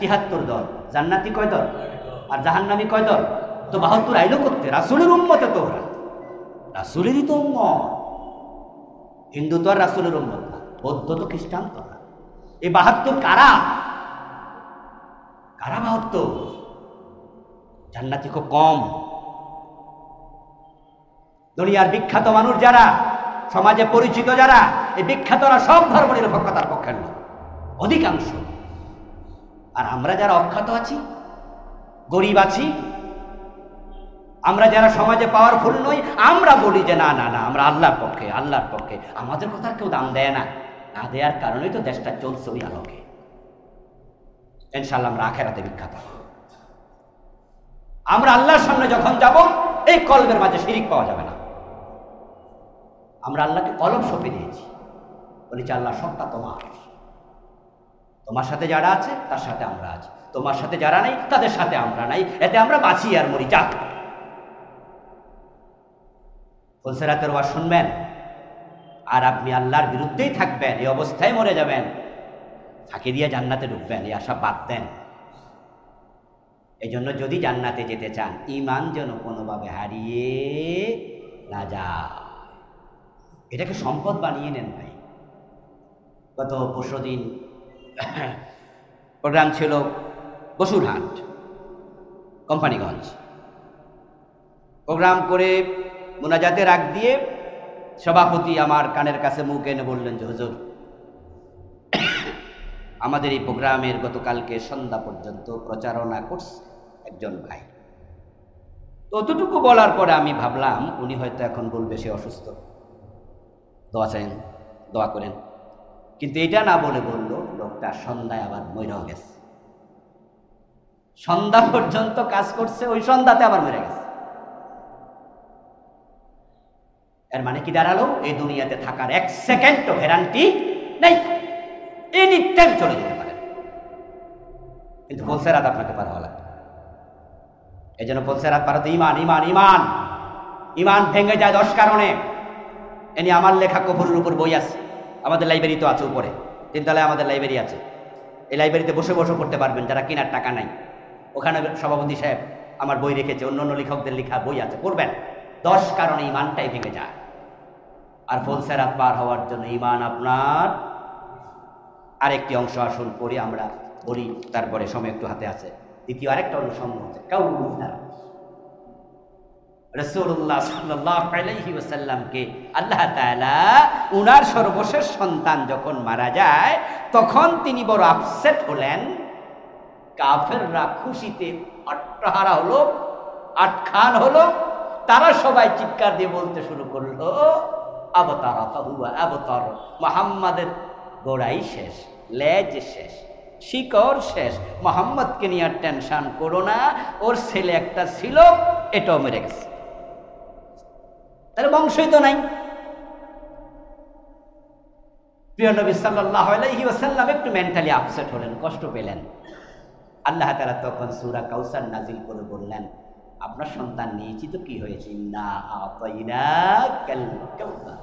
73 দল। জান্নাতি কয় দল আর জাহান্নামী কয় দল? তো 72 আইলো করতে? রাসূলের উম্মতে তো ওরা, রাসূলেরই তো উম্মত। হিন্দু তো আর রাসূলের উম্মত না, বৌদ্ধ তো খ্রিস্টান তো না। এই 72 কারা? কারা 72? জান্নাতি খুব কম। দুনিয়ার বিখ্যাত মানুষ যারা, সমাজে পরিচিত যারা, এই বিখ্যাতরা সব ধর্ম নিরপেক্ষতার পক্ষের লোক, অধিকাংশ। আর আমরা যারা অখ্যাত আছি, গরিব আছি, আমরা যারা সমাজে পাওয়ারফুল নই, আমরা বলি যে না না না আমরা আল্লাহর পক্ষে, আল্লাহর পক্ষে। আমাদের কথা কেউ দাম দেয় না, না দেওয়ার কারণেই তো দেশটা চলছে ওই আলোকে। ইনশাআল্লাহ আমরা আখিরাতে বিখ্যাত। আমরা আল্লাহর সামনে যখন যাব, এই কলবের মাঝে শিরিক পাওয়া যাবে না। আমরা আল্লাহকে কলব সঁপে দিয়েছি, বলেছি আল্লাহ সবটা তোমার, তোমার সাথে যারা আছে তার সাথে আমরা আছি, তোমার সাথে যারা নাই তাদের সাথে আমরা নাই, এতে আমরা বাঁচি আর মরি। যাক, ফুলসেরাতের ওয়াজ শুনবেন আর আপনি আল্লাহর বিরুদ্ধেই থাকবেন, এই অবস্থায় মরে যাবেন, ফাঁকি দিয়ে জান্নাতে ঢুকবেন, এই আশা বাদ দেন। এই জন্য যদি জান্নাতে যেতে চান, ঈমান যেন কোনোভাবে হারিয়ে না যায়, এটাকে সম্পদ বানিয়ে নেন ভাই। গত পরশুদিন প্রোগ্রাম ছিল বসুরহাট, কোম্পানিগঞ্জ। প্রোগ্রাম করে মোনাজাতের আগ দিয়ে সভাপতি আমার কানের কাছে মুখ এনে বললেন যে হুজুর, আমাদের এই প্রোগ্রামের গতকালকে সন্ধ্যা পর্যন্ত প্রচারণা করছে একজন ভাই। তো অতটুকু বলার পরে আমি ভাবলাম উনি হয়তো এখন বলবে সে অসুস্থ, দোয়া চাইন, দোয়া করেন। কিন্তু এটা না বলে বলল লোকটা সন্ধ্যায় আবার মরেও গেছে। সন্ধ্যা পর্যন্ত কাজ করছে, ওই সন্ধ্যাতে আবার মরে গেছে। এর মানে কি দাঁড়ালো? এই দুনিয়াতে থাকার 1 সেকেন্ডও গ্যারান্টি নেই, এনি টাইম চলে যেতে পারে। কিন্তু ফুলসেরাত আপনাকে পার হওয়া লাগবে। এই জন্য ফুলসেরাত পারতে ঈমান, ঈমান, ঈমান। ঈমান ভেঙে যায় 10 কারণে। এনি আমার লেখা কবরের উপর বই আছে, আমাদের লাইব্রেরি তো আছে উপরে, 3 তলায় আমাদের লাইব্রেরি আছে। এই লাইব্রেরিতে বসে বসে পড়তে পারবেন যারা কেনার টাকা নাই। ওখানে সভাপতি সাহেব আমার বই রেখেছে, অন্য অন্য লেখকদের লেখা বই আছে, পড়বেন। 10 কারণে ঈমানটাই ভেঙে যায়। আর ফুলসেরাত পার হওয়ার জন্য ঈমান আপনার আরেকটি অংশ আসুন পড়ি, আমরা বলি, তারপরে সময় একটু হাতে আছে। দ্বিতীয় আরেকটা অনুসঙ্গ হচ্ছে কাউসার। রাসূলুল্লাহ সাল্লাল্লাহু আলাইহি ওয়াসাল্লামকে আল্লাহ তাআলা উনার সর্বশেষ সন্তান যখন মারা যায়, তখন তিনি বড় আপসেট হলেন। কাফেররা খুশিতে আট্টাহারা হলো, আটখান হলো। তারা সবাই চিৎকার দিয়ে বলতে শুরু করলো, আবতারা ফাহুয়া আবতার, মুহাম্মাদের গোড়াই শেষ, লেজ শেষ, শিকড় শেষ। মুহাম্মদকে নিয়ে আর টেনশন করো না, ওর ছেলে একটা ছিল, এটাও মেরে গেছে, তাহলে বংশই তো নাই। প্রিয় নবী সাল্লাল্লাহু আলাইহি ওয়াসাল্লাম একটু মেন্টালি আপসেট হলেন, কষ্ট পেলেন। আল্লাহ তাআলা তখন সূরা কাউসার নাজিল করে বললেন, আপনার সন্তান নিয়েছি তো কি হয়েছে, ইন্না আতাইনাকাল কাউসার,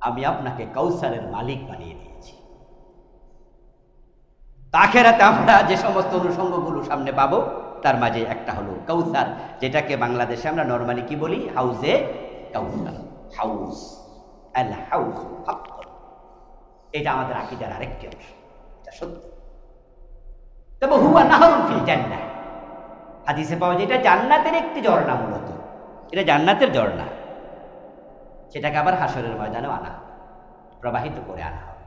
আমি আপনাকে কাউসারের মালিক বানিয়ে দিয়েছি। আখিরাতে আমরা যে সমস্ত অনুষঙ্গগুলো সামনে পাবো তার মাঝে একটা হলো কাউসার, যেটাকে বাংলাদেশে আমরা নরমালি কি বলি, হাউজে কাউসার, হাউস, আল হাউজ হক। এটা আমাদের আকীদার আরেকটি অংশ, এটা সত্য। তবে হুয়া নাহরুন ফিল জান্নাহ, হাদিসে পাওয়া যায় এটা জান্নাতের একটি ঝর্ণা, মূলত এটা জান্নাতের ঝর্ণা। সেটাকে আবার হাসরের ময়দানেও আনা, প্রবাহিত করে আনা হবে।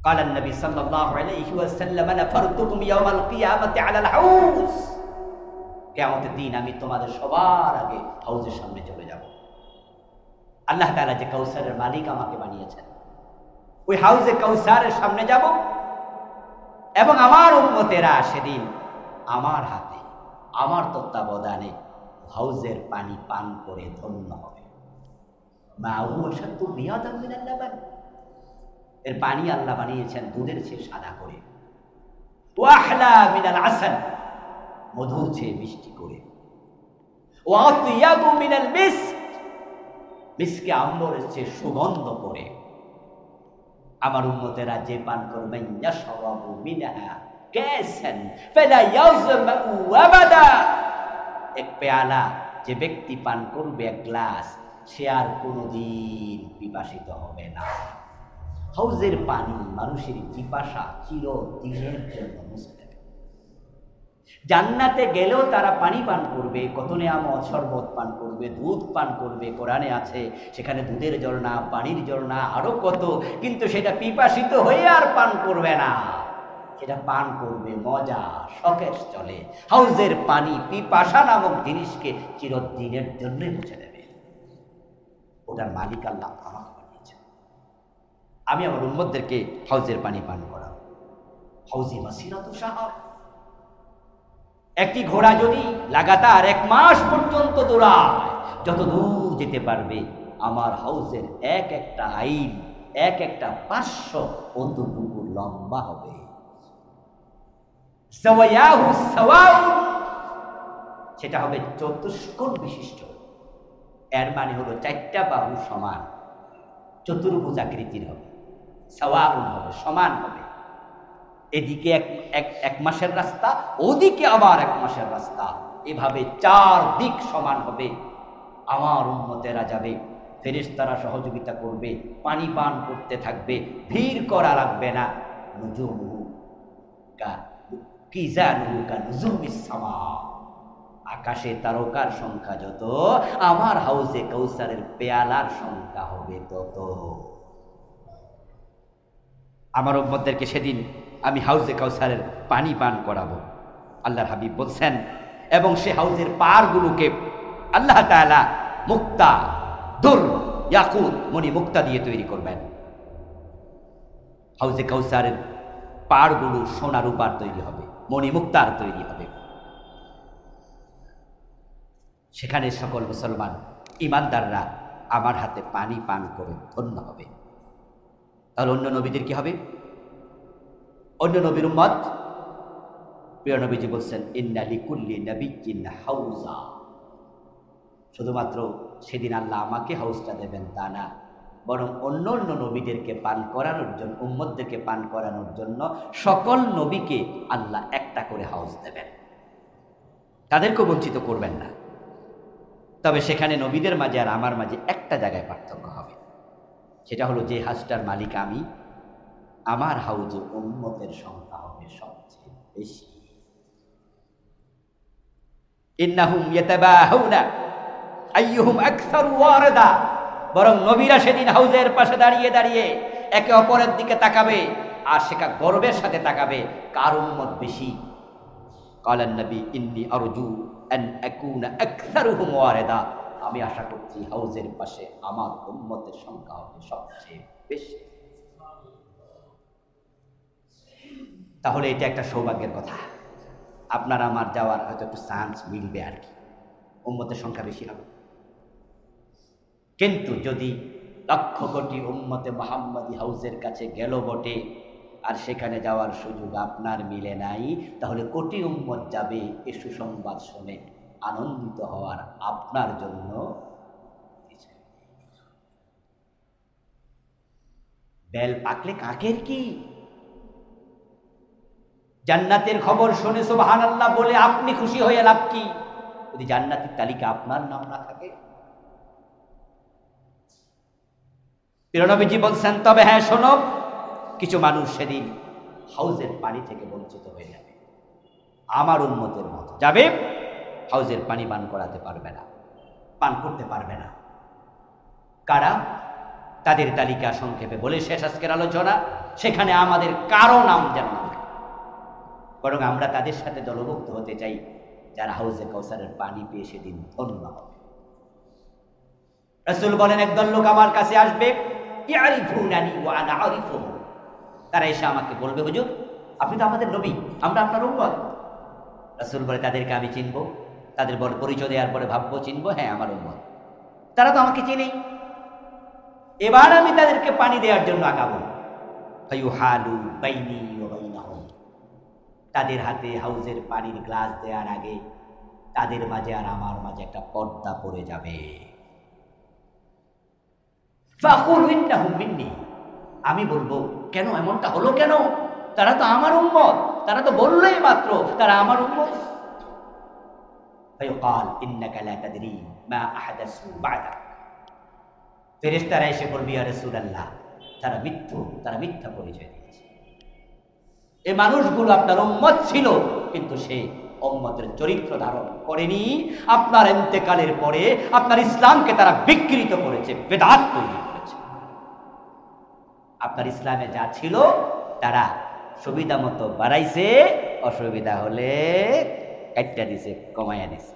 قال النبي صلى الله عليه وسلم انا فرتكم يوم القيامه على الحوض, কিয়ামতের দিন আমি তোমাদের সবার আগে হাউজের সামনে চলে যাব। আল্লাহ তাআলা যে কাউসারের মালিক আমাকে বানিয়েছেন, ওই হাউজে কাউসারের সামনে যাব এবং আমার উম্মতেরা সেদিন আমার হাতে, আমার তত্ত্বাবধানে হাউজের পানি পান করে ধন্য হবে। মাউ আশাদ্দু বিয়াদাম মিনাল লাবান, এর পানি আল্লাহ বানিয়েছেন দুধের চেয়ে সাদা করে, ওয়া আহলা মিনাল আসাল, মধুর চেয়ে মিষ্টি করে, ওয়া আতিয়াবু মিনাল মিস্ক, মিসকে আম্বরের চেয়ে সুগন্ধ করে। আমার উম্মতেরা যে পান করবেন, ইয়াশরাবু মিনহা কাসান ফালা ইয়াজমাউ আবাদা, এক পেয়ালা যে ব্যক্তি পান করবে, এক গ্লাস, সে আর কোনোদিন পিপাসিত হবে না। হাউজের পানি মানুষের পিপাসা চিরদিনের জন্য মুছে দেবে। জান্নাতে গেলেও তারা পানি পান করবে, কত নেয়ামত, শরবত পান করবে, দুধ পান করবে, কোরআনে আছে সেখানে দুধের ঝরনা, পানির ঝরনা, আরো কত, কিন্তু সেটা পিপাসিত হয়ে আর পান করবে না, সেটা পান করবে মজা শখের চলে। হাউজের পানি পিপাসা নামক জিনিসকে চিরদিনের জন্য মুছে দেবে। ওটার মালিক আল্লাহ আমাকে বানিয়েছেন, আমি আমার উম্মতদেরকে হাউজের পানি পান করাবো। হাউজি মাসিরাতু শাহর, একটি ঘোড়া যদি লাগাতার 1 মাস পর্যন্ত দৌড়ায়, যত দূর যেতে পারবে, আমার হাউজের এক একটা আইল, এক একটা পার্শ্ব অতটুকু লম্বা হবে। সাওয়ায়াহু সাওয়াউন, সেটা হবে চতুষ্কোণ বিশিষ্ট, এর মানে হলো 4টা বাহু সমান, চতুর্ভুজ আকৃতির হবে, সাওয়াউন হবে, সমান হবে। এদিকে এক মাসের রাস্তা, ওদিকে আবার 1 মাসের রাস্তা, এভাবে 4 দিক সমান হবে। আমার উম্মতেরা যাবে, ফেরেশতারা সহযোগিতা করবে, পানি পান করতে থাকবে, ভিড় করা লাগবে না। নুজুমুহু কা কিজানুহু কা নুজুমিস সামা, আকাশে তারকার সংখ্যা যত, আমার হাউজে কাউসারের পেয়ালার সংখ্যা হবে তত। আমার উম্মতদেরকে সেদিন আমি হাউজে কাউসারের পানি পান করাবো, আল্লাহর হাবিব বলছেন। এবং সে হাউজের পাড়গুলোকে আল্লাহ তাআলা মুক্তা, দুর, ইয়াকুত, মণি মুক্তা দিয়ে তৈরি করবেন। হাউজে কাউসারের পাড়গুলো সোনা রূপার তৈরি হবে, মণি মুক্তার তৈরি হবে। সেখানে সকল মুসলমান ইমানদাররা আমার হাতে পানি পান করে ধন্য হবে। তাহলে অন্য নবীদের কি হবে? অন্য নবীর উম্মত, প্রিয় নবীজি বলছেন ইন্না লিকুল্লি নাবিয়্যিন হাউজা, শুধুমাত্র সেদিন আল্লাহ আমাকে হাউজটা দেবেন তা না, বরং অন্য অন্য নবীদেরকে পান করানোর জন্য, উম্মতদেরকে পান করানোর জন্য সকল নবীকে আল্লাহ একটা করে হাউজ দেবেন, তাদেরকেও বঞ্চিত করবেন না। তবে সেখানে নবীদের মাঝে আর আমার মাঝে একটা জায়গায় পার্থক্য হবে, সেটা হলো যে হাউজটার মালিক আমি, আমার হাউজে উম্মতের সংখ্যা হবে সবচেয়ে বেশি। ইন্নাহুম ইয়াতাবাহুনা আইয়ুহুম আকসারু ওয়ারদা, বরং নবীরা সেদিন হাউজের পাশে দাঁড়িয়ে দাঁড়িয়ে একে অপরের দিকে তাকাবে, আর সেটা গর্বের সাথে তাকাবে কার উম্মত বেশি। কালান নবী ইন্নী আরজু আন আকুনা আকসারুহুম ওয়ারদা, আমি আশা করছি হাউজের পাশে আমার উম্মতের সংখ্যা হবে সবচেয়ে বেশি। তাহলে এটা একটা সৌভাগ্যের কথা, আপনার আমার যাওয়ার হয়তো একটু চান্স মিলবে আর কি, উম্মতের সংখ্যা বেশি হবে। কিন্তু যদি লক্ষ কোটি উম্মতে মুহাম্মাদি হাউজের কাছে গেল বটে, আর সেখানে যাওয়ার সুযোগ আপনার মিলে নাই, তাহলে কোটি উম্মত যাবে এ সুসংবাদ শুনে আনন্দিত হওয়ার আপনার জন্য বেল পাকলে কাকের কি? জান্নাতের খবর শুনে সুবহানাল্লাহ বলে আপনি খুশি হয়ে লাভ কি, যদি জান্নাতের তালিকা আপনার নাম না থাকে? প্রিয় নবীজি বলছেন, তবে হ্যাঁ শোনো, কিছু মানুষ সেদিন হাউজের পানি থেকে বঞ্চিত হয়ে যাবে, আমার উম্মতের মতো যাবে, হাউজের পানি পান করাতে পারবে না, পান করতে পারবে না। কারা? তাদের তালিকা সংক্ষেপে বলে শেষ আজকের আলোচনা, সেখানে আমাদের কারো নাম যেন না থাকে, বরং আমরা তাদের সাথে দলভুক্ত হতে চাই যারা হাউজে কাউসারের পানি পেয়ে সেদিন ধন্য হবে। রাসূল বলেন, একদল লোক আমার কাছে আসবে, ইয়ারিফুনানি ওয়া আনা আরিফুহুম, তারা এসে আমাকে বলবে, হুজুর আপনি তো আমাদের নবী, আমরা আপনার উম্মত। রাসূল বলে, তাদেরকে আমি চিনব? তাদের পরিচয় দেওয়ার পরে ভাববো চিনব? হ্যাঁ আমার উম্মত। তারা তো আমাকে চিনেই, এবার আমি তাদেরকে পানি দেওয়ার জন্য আগাবো। ফায়ুহালু বাইনি ওয়া বাইনাহুম, তাদের হাতে হাউজের পানির গ্লাস দেওয়ার আগে তাদের মাঝে আর আমার মাঝে একটা পর্দা পড়ে যাবে। ফাকুলু ইন্নাহুম মিন্নি, আমি বলবো কেন এমনটা হলো কেন? তারা তো আমার উম্মত, তারা তো বললেই মাত্র তারা আমার উম্মত। ফায়ুকাল ইন্নাকা লা তাদরি মা আহদাসু বা'দাক, ফেরেশতারা এসে বলবে ইয়া রাসূলুল্লাহ, তারা মিথ্যা পরিচয় দিয়েছে। এই মানুষগুলো আপনার উম্মত ছিল, কিন্তু সে উম্মতের চরিত্র ধারণ করেনি। আপনার ইন্তেকালের পরে আপনার ইসলামকে তারা বিকৃত করেছে, বেদাত তৈরি করেছে। আপনার ইসলামে যা ছিল তারা সুবিধা মতো বাড়াইছে, অসুবিধা হলে কাটটা দিছে, কমাইয়া দিছে।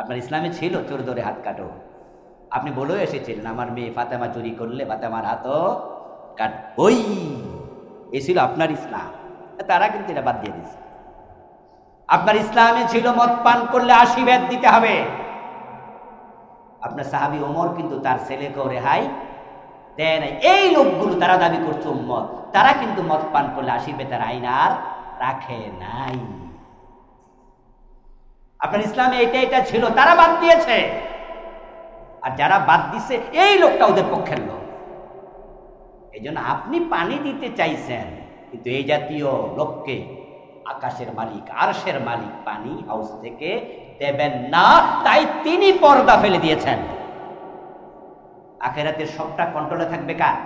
আপনার ইসলামে ছিল চোর ধরে হাত কাটো, আপনি বলেও এসেছিলেন আমার মেয়ে ফাতেমা চুরি করলে ফাতেমার হাতও কাটবই, এ ছিল আপনার ইসলাম। তারা কিন্তু এটা বাদ দিয়ে দিচ্ছে। আপনার ইসলামে ছিল মদ পান করলে 80 বেত দিতে হবে। আপনার সাহাবী ওমর কিন্তু তার ছেলেকেও রেহাই দেয় নাই। এই লোকগুলো তারা দাবি করছে উম্মত, তারা কিন্তু মদ পান করলে 80 বেতের আইন আর রাখে নাই। আপনার ইসলামে এটা ছিল, তারা বাদ দিয়েছে। আর যারা বাদ দিছে এই লোকটা ওদের পক্ষের লোক। এই জন্য আপনি পানি দিতে চাইছেন, কিন্তু এই জাতীয় লোককে আকাশের মালিক, আরশের মালিক পানি হাউস থেকে দেবেন না, তাই তিনি পর্দা ফেলে দিয়েছেন। আখিরাতের সবটা কন্ট্রোলে থাকবে কার?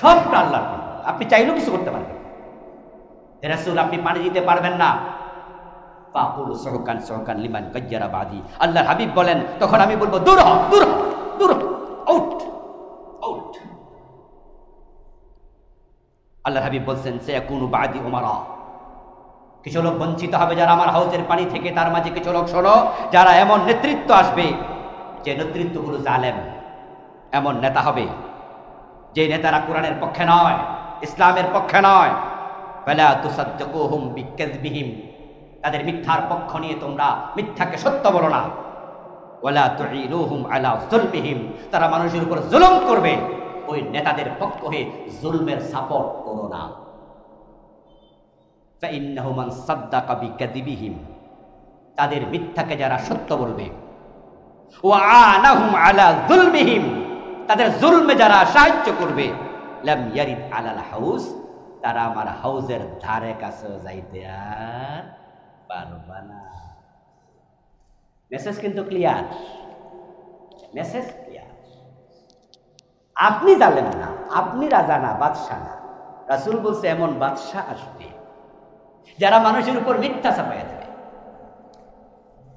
সবটা আল্লাহর কন্ট্রোলে। আপনি চাইলেও কিছু করতে পারবেন। রাসূল আপনি পানি দিতে পারবেন না, ফাকুলু সুহকান সুহকান লিমান গায়্যারা বাদি, আল্লাহর হাবিব বলেন তখন আমি বলবো দূর হ, দূর হ, দূর হ, আউট আউট। আল্লাহর হাবিব বলছেন সায়াকুনু বাদি উমারা, কিছু লোক বঞ্চিত হবে যারা আমার হাউজের পানি থেকে। তার মাঝে কিছু লোক শোনো, যারা এমন নেতৃত্ব আসবে যে নেতৃত্বগুলো জালেম, এমন নেতা হবে যে নেতারা কোরআনের পক্ষে নয়, ইসলামের পক্ষে নয়। ফালা তুসাদ্দিকুহুম বিকাযবিহিম, তাদের মিথ্যার পক্ষ নিয়ে তোমরা মিথ্যাকে সত্য বলো না। ওয়ালা তুঈনুহুম আলা যুলমিহিম, তারা মানুষের উপর জুলুম করবে, ওই নেতাদের পক্ষ হয়ে জুলমের সাপোর্ট করো না। ফাইন্নাহু মান সাদ্দাকা বিকাযবিহিম, তাদের মিথ্যাকে যারা সত্য বলবে, ওয়া আনাহুম আলা যুলমিহিম, তাদের জুলমে যারা সাহায্য করবে, লাম ইয়ারিদ আলাল হাউস, তারা আমার হাউজের ধারে কাছে যাইতে আর পারবে না। মেসেজ কিন্তু ক্লিয়ার, মেসেজ ক্লিয়ার। আপনি জানেন না, আপনি রাজা না, বাদশাহ না। রাসূল বলছে এমন বাদশাহ আসবে যারা মানুষের উপর মিথ্যা চাপাইয়া দেবে,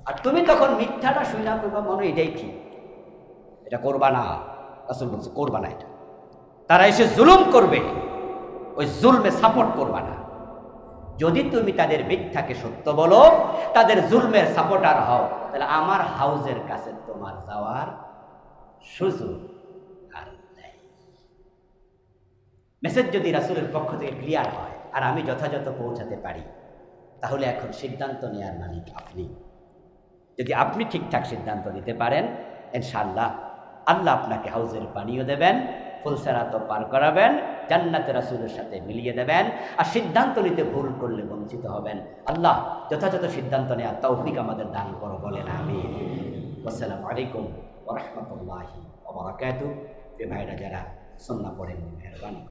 আর তুমি তখন মিথ্যাটা শুনে করবা মনে এটাই ঠিক, এটা করবা না। রাসূল বলছে করবা না এটা। তারা এসে জুলুম করবে, ওই জুলমে সাপোর্ট করবা না। যদি তুমি তাদের মিথ্যাকে সত্য বলো, তাদের জুলমের সাপোর্টার হও, তাহলে আমার হাউজের কাছে তোমার যাওয়ার সুযোগ আর নেই। মেসেজ যদি রাসূলের পক্ষ থেকে ক্লিয়ার হয় আর আমি যথাযথ পৌঁছাতে পারি, তাহলে এখন সিদ্ধান্ত নেওয়ার মালিক আপনি। যদি আপনি ঠিকঠাক সিদ্ধান্ত নিতে পারেন, ইনশাআল্লাহ আল্লাহ আপনাকে হাউজের পানিও দেবেন, ফুলসেরাতও পার করাবেন, জান্নাতে রাসূলের সাথে মিলিয়ে দেবেন। আর সিদ্ধান্ত নিতে ভুল করলে বঞ্চিত হবেন। আল্লাহ যথাযথ সিদ্ধান্ত নেওয়ার তৌফিক আমাদের দান করো, বলেন আমিন। আসসালামু আলাইকুম ওয়া রাহমাতুল্লাহি ওয়া বারাকাতুহু। ভাইরা যারা সুন্নাহ পড়েন মেহরবানি